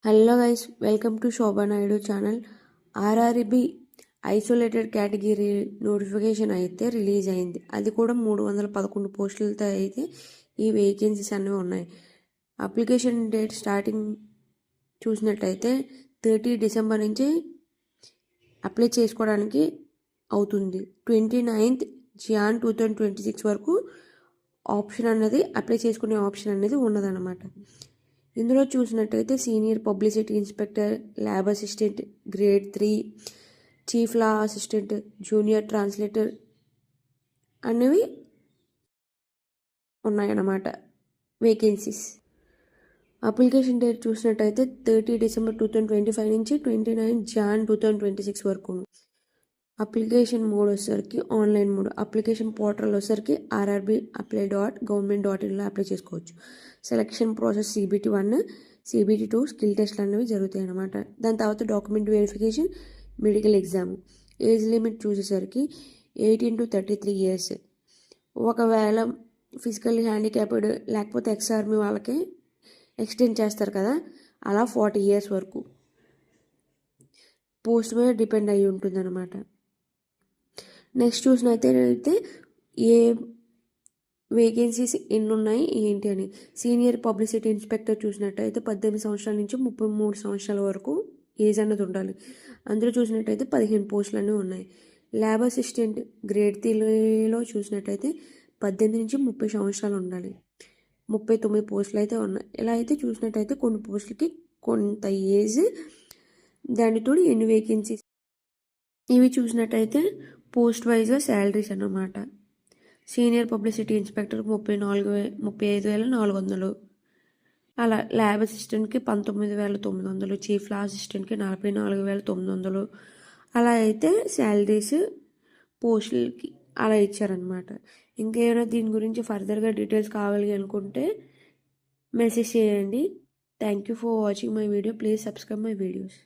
Hello guys, welcome to Shobha Naidu channel. RRB isolated category notification అయితే release అయింది. అది కూడా 311 పోస్టులతో అయితే ఈ వేకెన్సీస్ అనేవి ఉన్నాయి. అప్లికేషన్ డేట్ స్టార్టింగ్ చూసినట్టయితే 30 డిసెంబర్ నుంచి అప్లై చేసుకోవడానికి అవుతుంది. 29th జాన్ 2026 వరకు ఆప్షన్ అనేది అప్లై చేసుకునే ఆప్షన్ అనేది ఉన్నదన్నమాట. ఇందులో చూసినట్టయితే senior publicity inspector, lab assistant grade 3, chief లా అసిస్టెంట్, జూనియర్ ట్రాన్స్లేటర్ అనేవి ఉన్నాయన్నమాట వేకెన్సీస్. అప్లికేషన్ డేట్ చూసినట్టయితే 30 డిసెంబర్ 2025 నుంచి 29 జాన్ 2026 వరకు. అప్లికేషన్ మోడ్ వచ్చేసరికి ఆన్లైన్ మోడ్. అప్లికేషన్ పోర్టల్ వచ్చేసరికి rrbapply.government.inలో అప్లై చేసుకోవచ్చు. Selection process CBT1, CBT2 skill టెస్ట్లు అనేవి జరుగుతాయి అన్నమాట. దాని తర్వాత document verification, medical exam. Age limit చూసేసరికి 18 to 33 years. ఒకవేళ ఫిజికల్లీ హ్యాండిక్యాప్డ్ లేకపోతే ఎక్స్-ఆర్మీ వాళ్ళకి ఎక్స్టెండ్ చేస్తారు కదా, అలా 40 years వరకు. పోస్ట్ మీద డిపెండ్ అయ్యి ఉంటుంది అనమాట. నెక్స్ట్ చూసినట్టయితే ఏ వేకెన్సీస్ ఎన్ని ఉన్నాయి ఏంటి అని. సీనియర్ పబ్లిసిటీ ఇన్స్పెక్టర్ చూసినట్టయితే 18 సంవత్సరాల నుంచి 33 సంవత్సరాల వరకు ఏజ్ అన్నది ఉండాలి. అందులో చూసినట్టయితే 15 పోస్టులు అనేవి ఉన్నాయి. ల్యాబ్ అసిస్టెంట్ గ్రేడ్ 3లో చూసినట్టయితే 18 నుంచి 30 సంవత్సరాలు ఉండాలి. 39 పోస్టులు అయితే ఉన్నాయి. ఇలా అయితే చూసినట్టయితే కొన్ని పోస్టులకి కొంత ఏజ్, దానితో ఎన్ని వేకెన్సీస్ ఇవి చూసినట్టయితే పోస్ట్ వైజ్గా శాలరీస్ అన్నమాట. సీనియర్ పబ్లిసిటీ ఇన్స్పెక్టర్కి 35,400, అలా ల్యాబ్ అసిస్టెంట్కి 19,900, చీఫ్ లా అసిస్టెంట్కి 44,900. అలా అయితే శాలరీస్ పోస్టులకి అలా ఇచ్చారనమాట. ఇంకేమైనా దీని గురించి ఫర్దర్గా డీటెయిల్స్ కావాలి అనుకుంటే మెసేజ్ చేయండి. Thank you for watching my video. Please subscribe my videos.